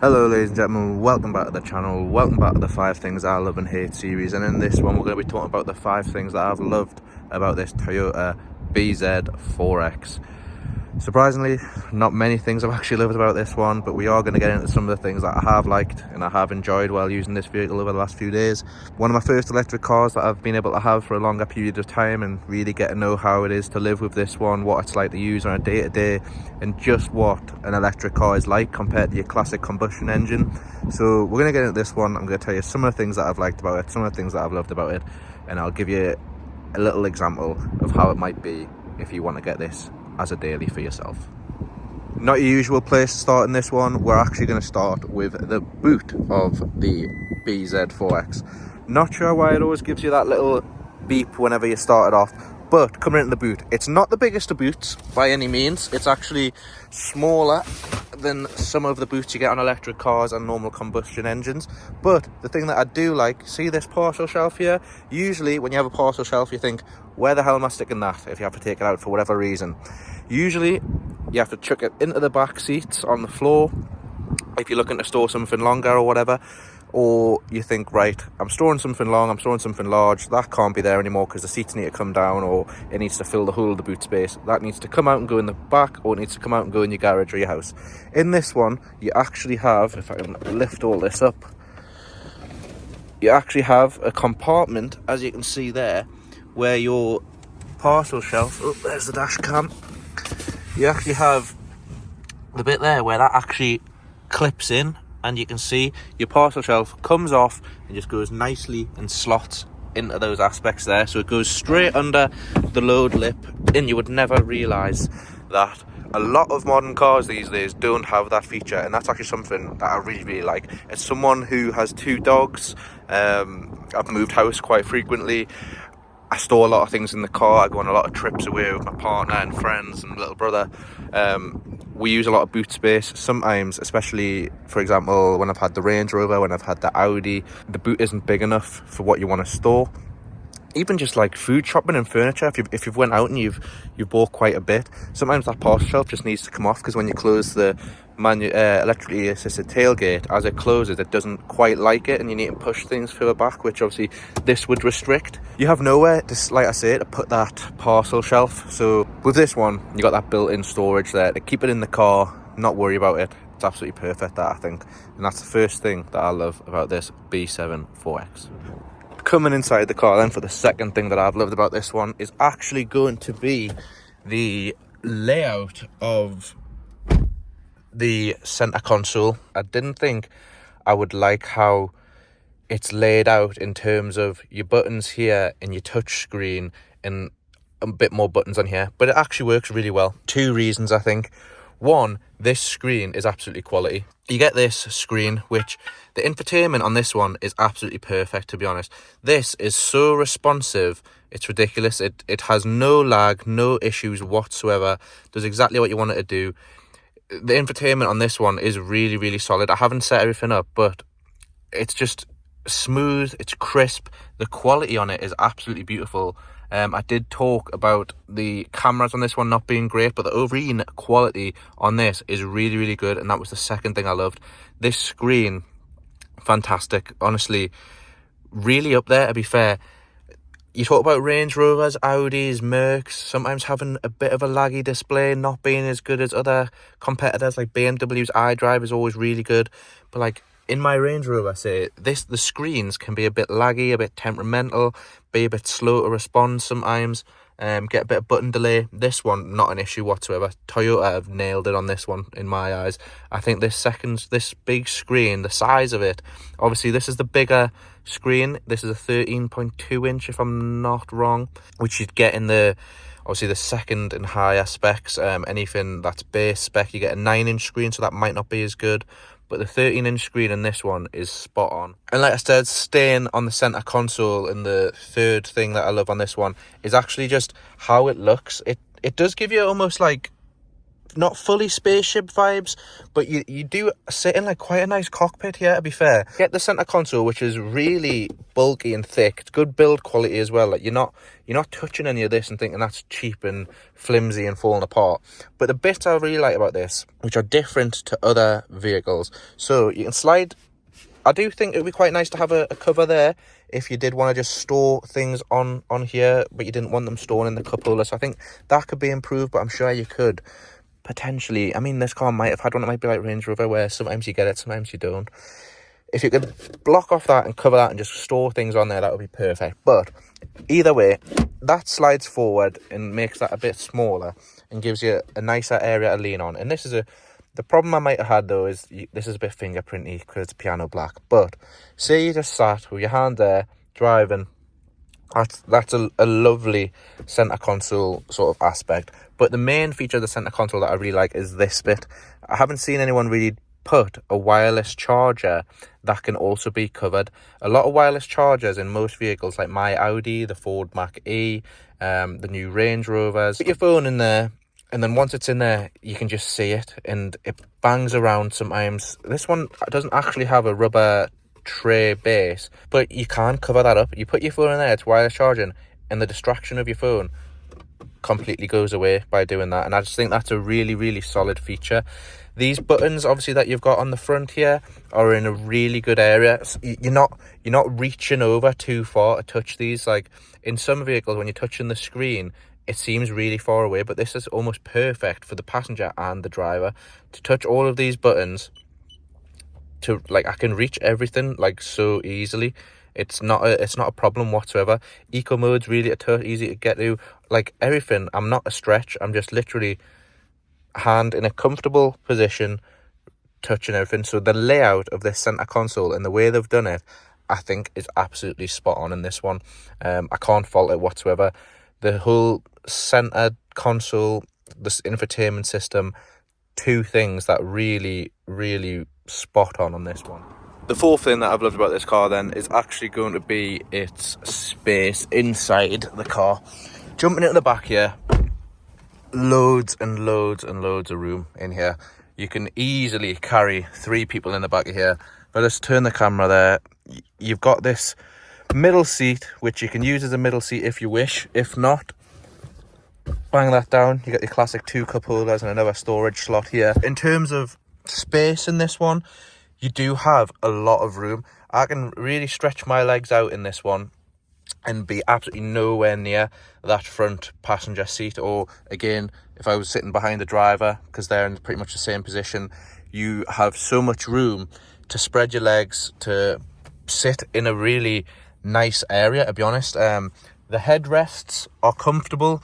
Hello ladies and gentlemen, welcome back to the channel, welcome back to the 5 Things I Love and Hate series, and in this one we're going to be talking about the 5 things that I've loved about this Toyota BZ4X. Surprisingly, not many things I've actually loved about this one, but we are going to get into some of the things that I have liked and I have enjoyed while using this vehicle over the last few days. One of my first electric cars that I've been able to have for a longer period of time, and really get to know how it is to live with this one, what it's like to use on a day-to-day, and just what an electric car is like compared to your classic combustion engine. So we're going to get into this one. I'm going to tell you some of the things that I've liked about it, some of the things that I've loved about it, and I'll give you a little example of how it might be if you want to get this as a daily for yourself. Not your usual place to start in this one. We're actually going to start with the boot of the BZ4X. Not sure why it always gives you that little beep whenever you start it off, but coming into the boot, it's not the biggest of boots by any means. It's actually smaller than some of the boots you get on electric cars and normal combustion engines. But the thing that I do like, see this parcel shelf here? Usually when you have a parcel shelf, you think, where the hell am I sticking that if you have to take it out for whatever reason? Usually you have to chuck it into the back seats on the floor if you're looking to store something longer or whatever. Or you think, right, I'm storing something long, I'm storing something large, that can't be there anymore because the seats need to come down, or it needs to fill the whole of the boot space. That needs to come out and go in the back, or it needs to come out and go in your garage or your house. In this one, you actually have, if I can lift all this up, you actually have a compartment, as you can see there, where your parcel shelf, oh, there's the dash cam. You actually have the bit there where that actually clips in, and you can see your parcel shelf comes off and just goes nicely and slots into those aspects there. So it goes straight under the load lip, and you would never realise that. A lot of modern cars these days don't have that feature, and that's actually something that I really like. As someone who has 2 dogs, I've moved house quite frequently. I store a lot of things in the car. I go on a lot of trips away with my partner and friends and little brother. We use a lot of boot space. Sometimes, especially, for example, when I've had the Range Rover, when I've had the Audi, the boot isn't big enough for what you want to store. Even just like food shopping and furniture, if you've went out and you've bought quite a bit, sometimes that parcel shelf just needs to come off, because when you close the electrically assisted tailgate, as it closes, it doesn't quite like it, and you need to push things further back, which obviously this would restrict. You have nowhere, just like I say, to put that parcel shelf. So with this one, you got that built-in storage there to keep it in the car, not worry about it. It's absolutely perfect, that, I think, and that's the first thing that I love about this B7-4X. Coming inside the car then, for the second thing that I've loved about this one, is actually going to be the layout of the center console. I didn't think I would like how it's laid out in terms of your buttons here and your touch screen and a bit more buttons on here, but it actually works really well. 2 reasons, I think. One, this screen is absolutely quality. You get this screen, which the infotainment on this one is absolutely perfect, to be honest. This is so responsive, it's ridiculous. It has no lag, no issues whatsoever, does exactly what you want it to do. The infotainment on this one is really, really solid. I haven't set everything up, but it's just smooth, it's crisp. The quality on it is absolutely beautiful. I did talk about the cameras on this one not being great, but the overall quality on this is really, really good, and that was the second thing I loved. This screen, fantastic. Honestly, really up there, to be fair. You talk about Range Rovers, Audis, Mercs, sometimes having a bit of a laggy display, not being as good as other competitors, like BMW's iDrive is always really good. But like in my Range Rover, say, the screens can be a bit laggy, a bit temperamental, be a bit slow to respond sometimes, get a bit of button delay. This one, not an issue whatsoever. Toyota have nailed it on this one, in my eyes. I think this big screen, the size of it, obviously this is the bigger screen. This is a 13.2 inch, if I'm not wrong, which you'd get in the, obviously, the second and higher specs. Anything that's base spec, you get a 9-inch screen, so that might not be as good. But the 13-inch screen in this one is spot on. And like I said, staying on the center console, and the third thing that I love on this one is actually just how it looks. It does give you almost like not fully spaceship vibes, but you do sit in like quite a nice cockpit here, to be fair. Get the center console, which is really bulky and thick. It's good build quality as well. Like you're not touching any of this and thinking that's cheap and flimsy and falling apart. But the bits I really like about this, which are different to other vehicles, so you can slide. I do think it would be quite nice to have a cover there if you did want to just store things on here, but you didn't want them stored in the cup holder. So I think that could be improved, but I'm sure you could potentially. I mean, this car might have had one. It might be like Range Rover, where sometimes you get it, sometimes you don't. If you could block off that and cover that and just store things on there, that would be perfect. But either way, that slides forward and makes that a bit smaller and gives you a nicer area to lean on. And this is the problem I might have had, though, is this is a bit fingerprinty because it's piano black. But say you just sat with your hand there, driving, that's a lovely centre console sort of aspect. But the main feature of the centre console that I really like is this bit. I haven't seen anyone really put a wireless charger that can also be covered. A lot of wireless chargers in most vehicles, like my Audi, the Ford Mach-E, the new Range Rovers. Put your phone in there, and then once it's in there, you can just see it, and it bangs around sometimes. This one doesn't actually have a rubber tray base, but you can cover that up. You put your phone in there, it's wireless charging, and the distraction of your phone completely goes away by doing that. And I just think that's a really, really solid feature. These buttons, obviously, that you've got on the front here are in a really good area. You're not reaching over too far to touch these. Like in some vehicles, when you're touching the screen, it seems really far away, but this is almost perfect for the passenger and the driver to touch all of these buttons. To like, I can reach everything like so easily. It's not a problem whatsoever. Eco mode's really easy to get to. Like everything, I'm not a stretch. I'm just literally hand in a comfortable position, touching everything. So the layout of this center console and the way they've done it, I think is absolutely spot on in this one. I can't fault it whatsoever. The whole center console, this infotainment system, two things that really, really spot on this one. The fourth thing that I've loved about this car then is actually going to be its space inside the car. Jumping into the back here, loads and loads and loads of room in here. You can easily carry 3 people in the back of here. But let's turn the camera there. You've got this middle seat, which you can use as a middle seat if you wish. If not, bang that down. You got your classic 2 cup holders and another storage slot here. In terms of space in this one, you do have a lot of room. I can really stretch my legs out in this one and be absolutely nowhere near that front passenger seat. Or again, if I was sitting behind the driver, because they're in pretty much the same position, you have so much room to spread your legs, to sit in a really nice area, to be honest. The headrests are comfortable.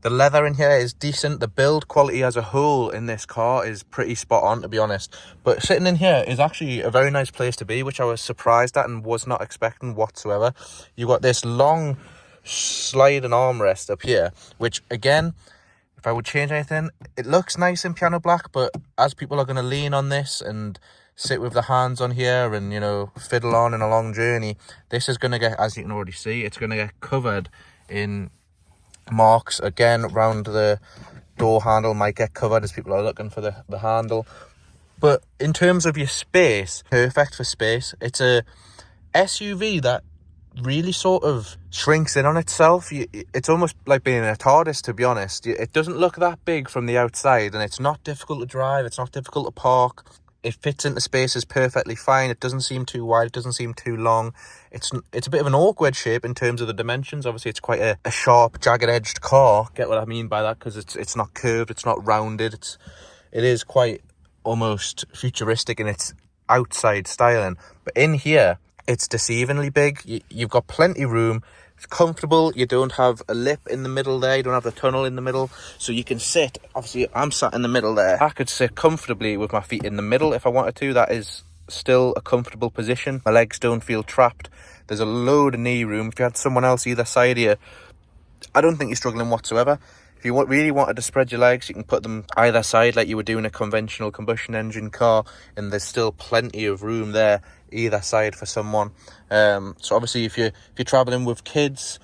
The leather in here is decent. The build quality as a whole in this car is pretty spot on, to be honest. But sitting in here is actually a very nice place to be, which I was surprised at and was not expecting whatsoever. You've got this long sliding armrest up here, which again, if I would change anything, it looks nice in piano black, but as people are going to lean on this and sit with the hands on here and, you know, fiddle on in a long journey, this is going to get, as you can already see, it's going to get covered in marks. Again, around the door handle might get covered as people are looking for the handle. But in terms of your space, perfect for space. It's a SUV that really sort of shrinks in on itself. It's almost like being in a TARDIS, to be honest. It doesn't look that big from the outside, and it's not difficult to drive, it's not difficult to park. It fits into spaces perfectly fine. It doesn't seem too wide, it doesn't seem too long. It's a bit of an awkward shape in terms of the dimensions. Obviously, it's quite a sharp, jagged-edged car. Get what I mean by that? Because it's not curved, it's not rounded. It is quite almost futuristic in its outside styling. But in here, it's deceivingly big. You've got plenty of room. It's comfortable. You don't have a lip in the middle there. You don't have the tunnel in the middle. So you can sit. Obviously, I'm sat in the middle there. I could sit comfortably with my feet in the middle if I wanted to. That is still a comfortable position. My legs don't feel trapped. There's a load of knee room. If you had someone else either side of you, I don't think you're struggling whatsoever. If you really wanted to spread your legs, you can put them either side like you would do in a conventional combustion engine car, and there's still plenty of room there either side for someone. So obviously if you're traveling with kids,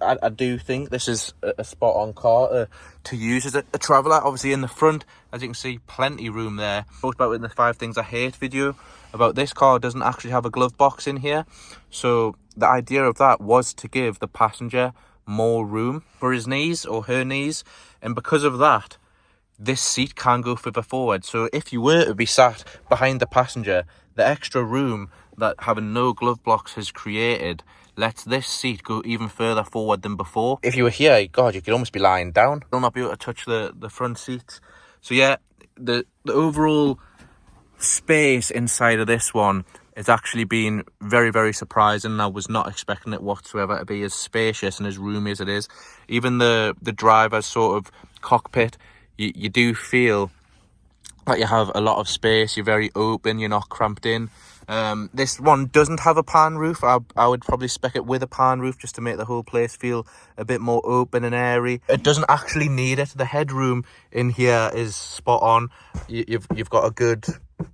I do think this is a spot on car to use as a traveller. Obviously in the front, as you can see, plenty room there. Talked about in the 5 things I hate video about this car, doesn't actually have a glove box in here. So the idea of that was to give the passenger more room for his knees or her knees. And because of that, this seat can go further forward. So if you were to be sat behind the passenger, the extra room that having no glove box has created lets this seat go even further forward than before. If you were here, God, you could almost be lying down. You'll not be able to touch the front seats. So yeah, the overall space inside of this one has actually been very, very surprising. I was not expecting it whatsoever to be as spacious and as roomy as it is. Even the driver's sort of cockpit, you do feel like you have a lot of space. You're very open, you're not cramped in. This one doesn't have a pan roof. I would probably spec it with a pan roof just to make the whole place feel a bit more open and airy. It doesn't actually need it. The headroom in here is spot on. You've got a good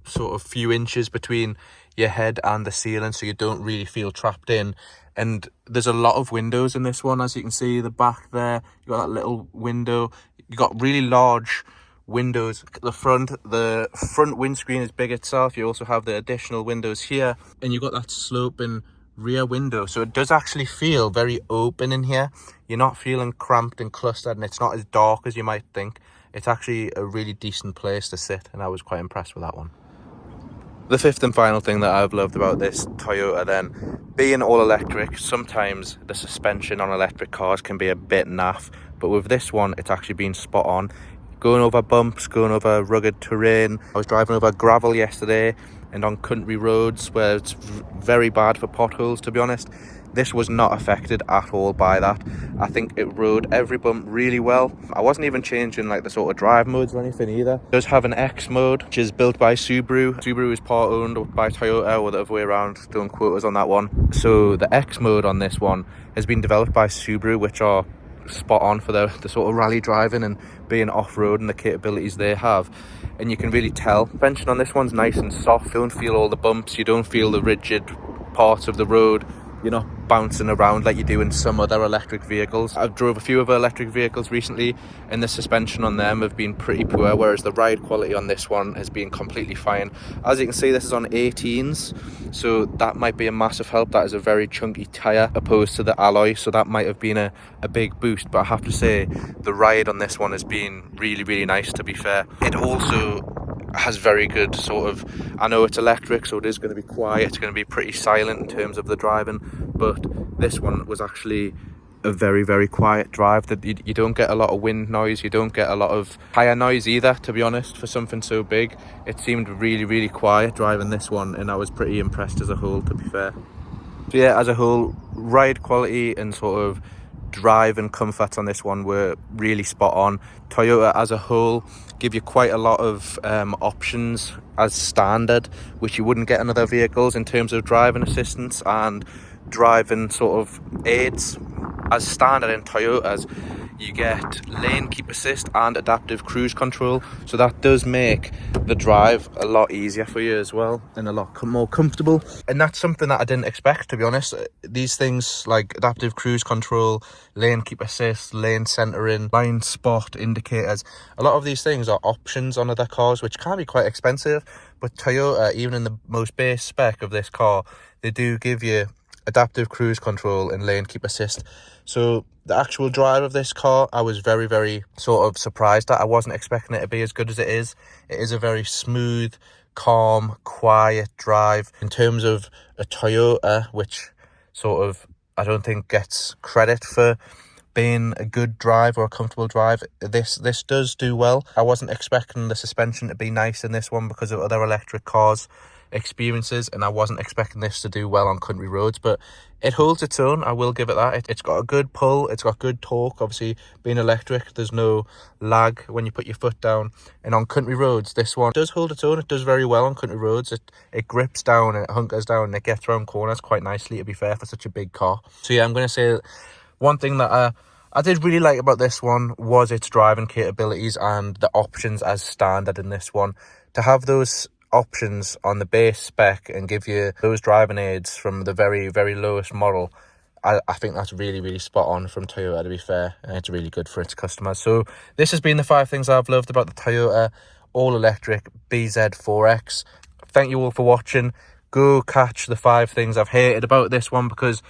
sort of few inches between your head and the ceiling, so you don't really feel trapped in. And there's a lot of windows in this one, as you can see. The back there, you've got that little window. You've got really large windows at the front windscreen is big itself. You also have the additional windows here, and you've got that sloping rear window, so it does actually feel very open in here. You're not feeling cramped and clustered, and it's not as dark as you might think. It's actually a really decent place to sit, and I was quite impressed with that one. The 5th and final thing that I've loved about this Toyota, then, being all electric, sometimes the suspension on electric cars can be a bit naff, but with this one it's actually been spot on. Going over bumps, going over rugged terrain. I was driving over gravel yesterday and on country roads where it's very bad for potholes, to be honest. This was not affected at all by that. I think it rode every bump really well. I wasn't even changing like the sort of drive modes or anything either. It does have an X mode, which is built by Subaru. Subaru is part owned by Toyota, or the other way around, don't quote us on that one. So the X mode on this one has been developed by Subaru, which are spot on for the sort of rally driving and being off-road and the capabilities they have. And you can really tell suspension on this one's nice and soft. You don't feel all the bumps, you don't feel the rigid parts of the road. You're not bouncing around like you do in some other electric vehicles. I've drove a few other electric vehicles recently and the suspension on them have been pretty poor, whereas the ride quality on this one has been completely fine. As you can see, this is on 18s, so that might be a massive help. That is a very chunky tyre opposed to the alloy, so that might have been a big boost. But I have to say, the ride on this one has been really, really nice, to be fair. It also has very good sort of, I know it's electric, so it is going to be quiet, it's going to be pretty silent in terms of the driving, but this one was actually a very, very quiet drive. That you don't get a lot of wind noise, you don't get a lot of tyre noise either, to be honest. For something so big, it seemed really, really quiet driving this one, and I was pretty impressed as a whole, to be fair. So yeah, as a whole, ride quality and sort of drive and comfort on this one were really spot on. Toyota as a whole give you quite a lot of options as standard, which you wouldn't get in other vehicles in terms of driving assistance and driving sort of aids. As standard in Toyotas, you get lane keep assist and adaptive cruise control, so that does make the drive a lot easier for you as well and a lot more comfortable. And that's something that I didn't expect, to be honest. These things like adaptive cruise control, lane keep assist, lane centering, blind spot indicators, a lot of these things are options on other cars, which can be quite expensive. But Toyota, even in the most base spec of this car, they do give you adaptive cruise control and lane keep assist. So the actual drive of this car, I was very, very sort of surprised at. I wasn't expecting it to be as good as it is. It is a very smooth, calm, quiet drive. In terms of a Toyota, which sort of I don't think gets credit for being a good drive or a comfortable drive, this does do well. I wasn't expecting the suspension to be nice in this one because of other electric cars experiences, and I wasn't expecting this to do well on country roads, but it holds its own. I will give it that. It's got a good pull, it's got good torque. Obviously being electric, there's no lag when you put your foot down, and on country roads this one does hold its own. It does very well on country roads. It grips down and it hunkers down and it gets around corners quite nicely, to be fair, for such a big car. So yeah, I'm going to say one thing that I did really like about this one was its driving capabilities and the options as standard in this one. To have those options on the base spec and give you those driving aids from the very, very lowest model, I think that's really spot on from Toyota, to be fair, and it's really good for its customers. So this has been the 5 things I've loved about the Toyota all-electric BZ4X. Thank you all for watching. Go catch the 5 things I've hated about this one, because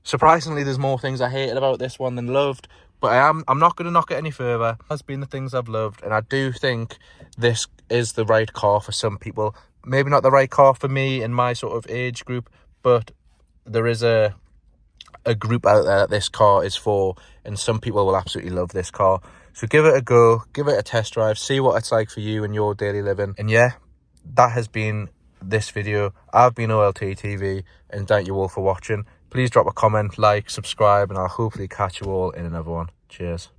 surprisingly there's more things I hated about this one than loved. But I'm not going to knock it any further. Has been the things I've loved, and I do think this is the right car for some people. Maybe not the right car for me in my sort of age group, but there is a group out there that this car is for, and some people will absolutely love this car. So give it a go, give it a test drive, see what it's like for you in your daily living. And yeah, that has been this video. I've been OLT and thank you all for watching. Please drop a comment, like, subscribe, and I'll hopefully catch you all in another one. Cheers.